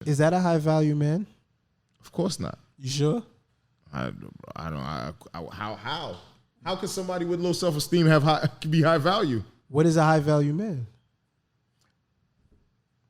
Is that a high value man? Of course not. You sure? I don't. How can somebody with low self-esteem be high value? What is a high value man?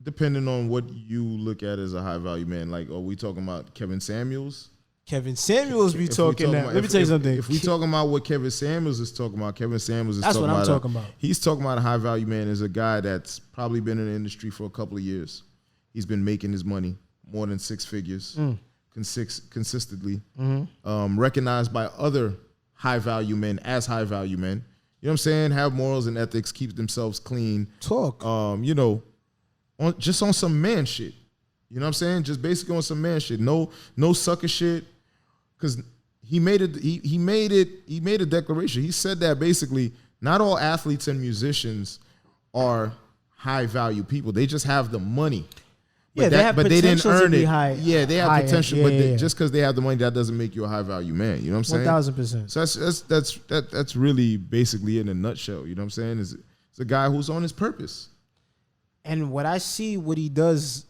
Depending on what you look at as a high value man, like, are we talking about Kevin Samuels? Kevin Samuels be talking now. Let me tell you something. If we talking about what Kevin Samuels is talking about, Kevin Samuels is that's talking what I'm about. talking about. He's talking about a high value man as a guy that's probably been in the industry for a couple of years. He's been making his money more than 6 figures consistently, recognized by other high value men as high value men. You know what I'm saying? Have morals and ethics, keep themselves clean. Talk. Just on some man shit. You know what I'm saying? Just basically on some man shit. No sucker shit. Because he made a declaration. He said that basically not all athletes and musicians are high value people. They just have the money. But they didn't earn it. They have potential, just because they have the money, that doesn't make you a high value man. You know what I'm saying? 1000%. So that's really basically in a nutshell. You know what I'm saying? It's a guy who's on his purpose. And what I see, what he does,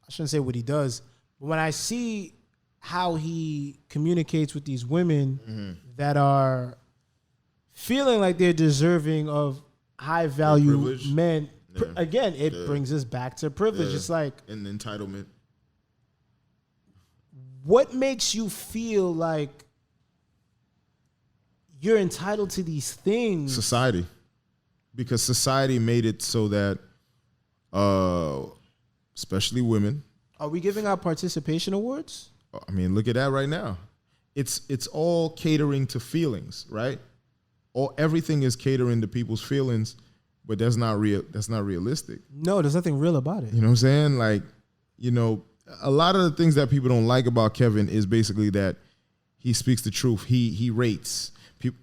I shouldn't say what he does, but when I see how he communicates with these women that are feeling like they're deserving of high value men. Yeah. Again, it brings us back to privilege. It's like an entitlement. What makes you feel like you're entitled to these things? Society. Because society made it so that especially women. Are we giving out participation awards? I mean, look at that right now. It's all catering to feelings, right? Everything is catering to people's feelings. But that's not real. That's not realistic. No, there's nothing real about it. You know what I'm saying? Like, a lot of the things that people don't like about Kevin is basically that he speaks the truth. He rates people.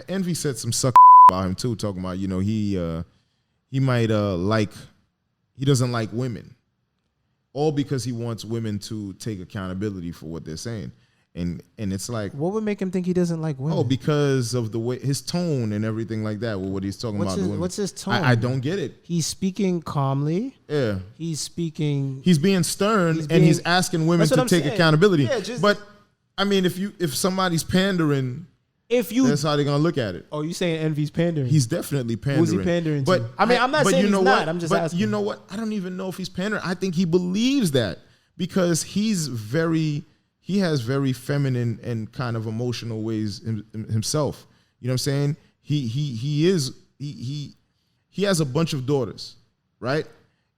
Envy said some suck about him too, talking about he might he doesn't like women, all because he wants women to take accountability for what they're saying. And it's like, what would make him think he doesn't like women? Oh, because of the way his tone and everything like that. With what he's talking about. What's his tone? I don't get it. He's speaking calmly. Yeah. He's being stern, and he's asking women to take accountability. Yeah, but I mean, if somebody's pandering, that's how they're gonna look at it. Oh, you saying Envy's pandering? He's definitely pandering. Who's he pandering to? But I mean, I'm not saying he's not. I'm just but asking. You know what? I don't even know if he's pandering. I think he believes that because he has very feminine and kind of emotional ways himself. You know what I'm saying? He has a bunch of daughters, right?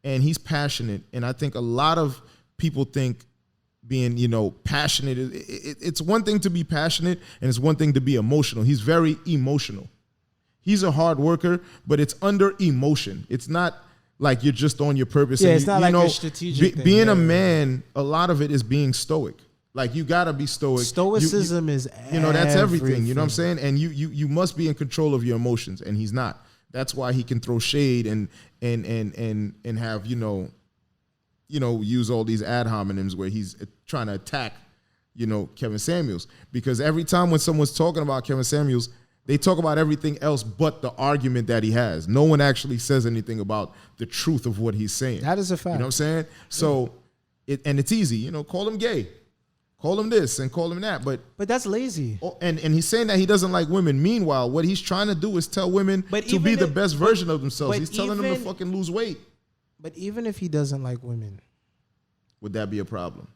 And he's passionate. And I think a lot of people think being, passionate, it's one thing to be passionate and it's one thing to be emotional. He's very emotional. He's a hard worker, but it's under emotion. It's not like you're just on your purpose. Yeah, it's not like a strategic thing. Being a man, a lot of it is being stoic. Like, you gotta be stoic. Stoicism is that's everything. You know what I'm saying? And you must be in control of your emotions, and he's not. That's why he can throw shade and have use all these ad hominems where he's trying to attack Kevin Samuels, because every time when someone's talking about Kevin Samuels, they talk about everything else but the argument that he has. No one actually says anything about the truth of what he's saying. That is a fact. You know what I'm saying? So it's easy. Call him gay. Call him this and call him that, but that's lazy. And he's saying that he doesn't like women. Meanwhile, what he's trying to do is tell women to be the best version of themselves. He's telling them to fucking lose weight. But even if he doesn't like women, would that be a problem?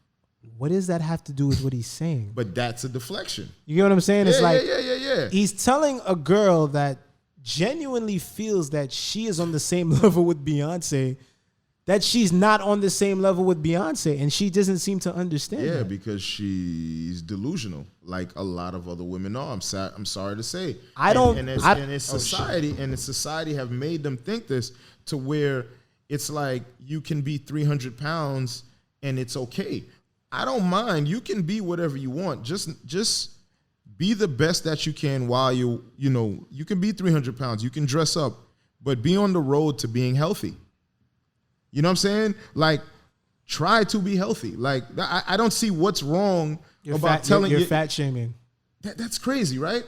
What does that have to do with what he's saying? But that's a deflection. You get what I'm saying? It's Yeah. He's telling a girl that genuinely feels that she is on the same level with Beyonce, that she's not on the same level with Beyonce, and she doesn't seem to understand. Yeah, that. Because she's delusional, like a lot of other women are. I'm sorry to say. Society have made them think this to where it's like you can be 300 pounds and it's okay. I don't mind. You can be whatever you want. Just be the best that you can while you can be 300 pounds. You can dress up, but be on the road to being healthy. You know what I'm saying? Like, try to be healthy. Like, I don't see what's wrong about telling you. You're fat shaming. That's crazy, right?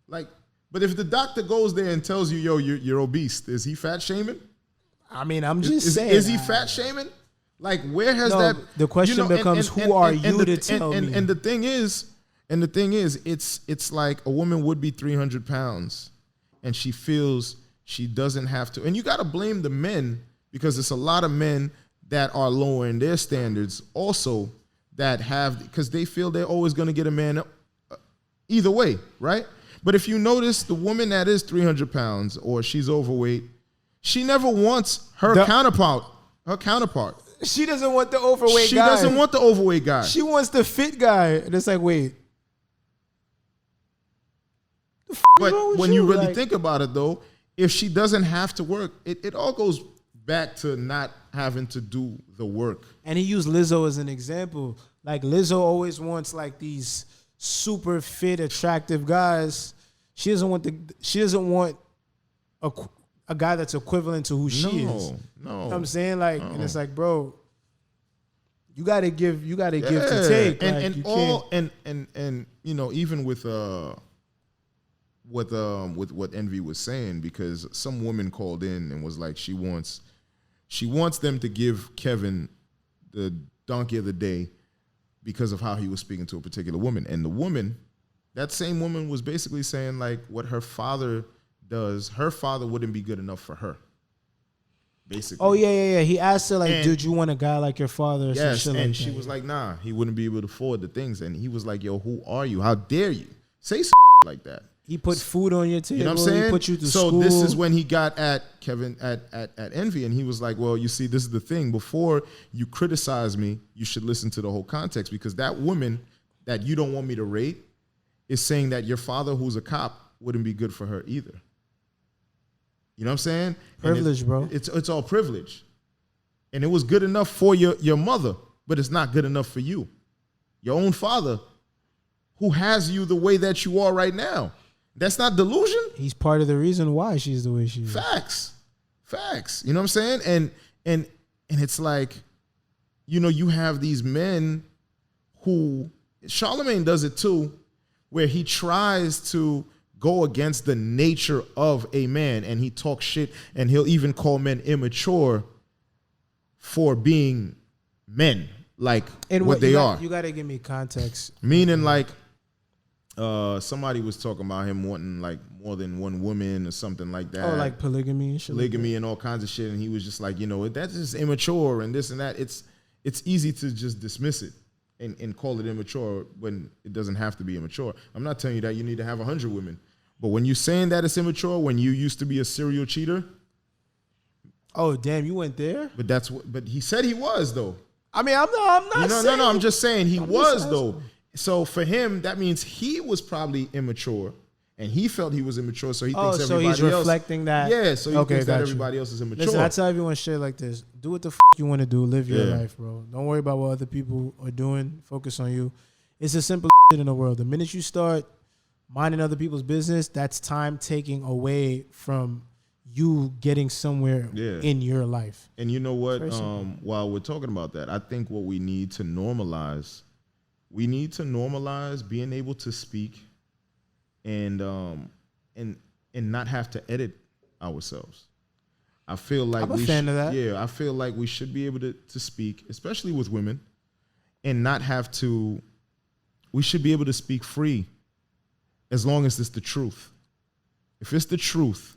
Like, but if the doctor goes there and tells you, yo, you're obese, is he fat shaming? I mean, I'm just saying. Is he fat shaming? Like, where has No, that? the question becomes, who are you to tell me? And the thing is, it's like a woman would be 300 pounds, and she feels she doesn't have to. And you got to blame the men, because it's a lot of men that are lowering their standards also, that have, because they feel they're always going to get a man either way, right? But if you notice, the woman that is 300 pounds or she's overweight, she never wants her counterpart. She doesn't want the overweight guy. She doesn't want the overweight guy. She wants the fit guy. And it's like, wait. But when you really think about it, though, if she doesn't have to work, it all goes back to not having to do the work. And he used Lizzo as an example. Like, Lizzo always wants like these super fit, attractive guys. She doesn't want a guy that's equivalent to who she is. No. You know what I'm saying? Like, and it's like, bro, you gotta give to take. And you know, even with what Envy was saying, because some woman called in and was like, she wants them to give Kevin the donkey of the day because of how he was speaking to a particular woman. And the woman, that same woman, was basically saying like, what her father does, her father wouldn't be good enough for her. Basically. Oh yeah. He asked her like, "Dude, you want a guy like your father?" Or yes, some shit and like she that. was like, "Nah, he wouldn't be able to afford the things." And he was like, "Yo, who are you? How dare you say some like that?" He put food on your table. You know what I'm saying? He put you to so school. This is when he got at Kevin at Envy, and he was like, "Well, you see, this is the thing. Before you criticize me, you should listen to the whole context, because that woman that you don't want me to rate is saying that your father, who's a cop, wouldn't be good for her either." You know what I'm saying? Privilege, bro. It's all privilege. And it was good enough for your mother, but it's not good enough for you. Your own father, who has you the way that you are right now. That's not delusion. He's part of the reason why she's the way she is. Facts. You know what I'm saying? And it's like, you know, you have these men who, Charlemagne does it too, where he tries to go against the nature of a man, and he talks shit, and he'll even call men immature for being men, like and what they are. You got to give me context. Meaning, like, somebody was talking about him wanting like more than one woman or something like that. Oh, like polygamy and shit. Polygamy and all kinds of shit. And he was just like, you know, that's just immature and this and that. It's easy to just dismiss it and call it immature when it doesn't have to be immature. I'm not telling you that you need to have 100 women. But when you're saying that it's immature, when you used to be a serial cheater. Oh, damn, you went there? But he said he was, though. I mean, I'm not saying. No, I'm just saying he was, though. So for him, that means he was probably immature, and he felt he was immature, so he thinks everybody else. So he's reflecting that. Yeah, so he thinks that everybody else is immature. Listen, I tell everyone shit like this. Do what the you want to do. Live your life, bro. Don't worry about what other people are doing. Focus on you. It's the simple shit in the world. The minute you start minding other people's business, that's time taking away from you getting somewhere in your life. And you know what? While we're talking about that, I think what we need to normalize being able to speak and not have to edit ourselves. I feel like I'm a fan of that. Yeah, I feel like we should be able to speak, especially with women, and not have to. We should be able to speak free, as long as it's the truth. If it's the truth,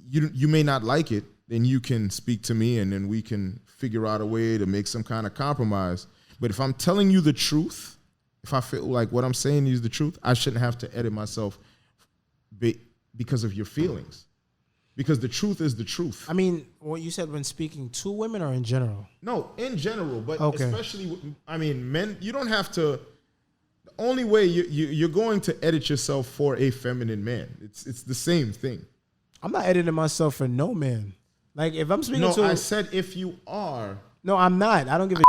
you may not like it, then you can speak to me, and then we can figure out a way to make some kind of compromise. But if I'm telling you the truth, if I feel like what I'm saying is the truth, I shouldn't have to edit myself because of your feelings. Because the truth is the truth. I mean, what you said when speaking to women or in general? No, in general, but especially, I mean, men, you don't have to. The only way you're going to edit yourself for a feminine man. It's the same thing. I'm not editing myself for no man. Like, if I'm speaking to... No, I said if you are. No, I'm not. I don't give a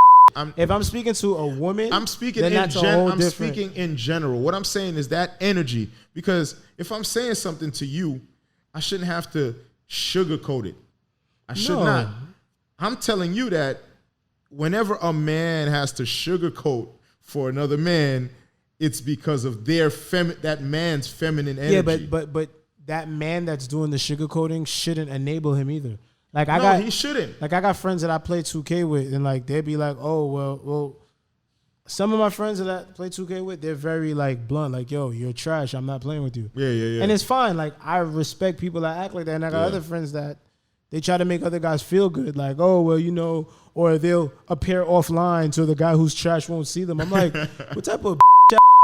if I'm speaking to a woman, I'm speaking in general. What I'm saying is that energy. Because if I'm saying something to you, I shouldn't have to sugarcoat it. I should not. I'm telling you that whenever a man has to sugarcoat for another man, it's because of that man's feminine energy. Yeah, but that man that's doing the sugarcoating shouldn't enable him either. Like he shouldn't. Like I got friends that I play 2K with, and like they'd be like, "Oh well." Some of my friends that I play 2K with, they're very like blunt, like, "Yo, you're trash. I'm not playing with you." Yeah. And it's fine. Like I respect people that act like that, and I got other friends that they try to make other guys feel good, like, "Oh well, or they'll appear offline so the guy who's trash won't see them. I'm like, what type of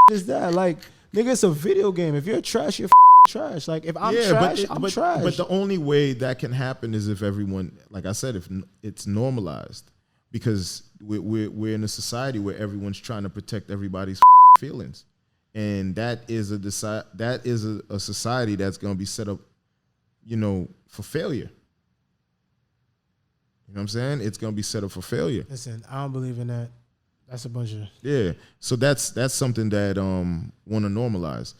is that? Like, nigga, it's a video game. If you're trash, you're trash. Like, if I'm trash, I'm trash. But the only way that can happen is if everyone, like I said, if it's normalized, because we're in a society where everyone's trying to protect everybody's feelings, and that is a society that's going to be set up, for failure. You know what I'm saying? It's going to be set up for failure. Listen, I don't believe in that. That's a bunch of... Yeah. So that's something that want to normalize.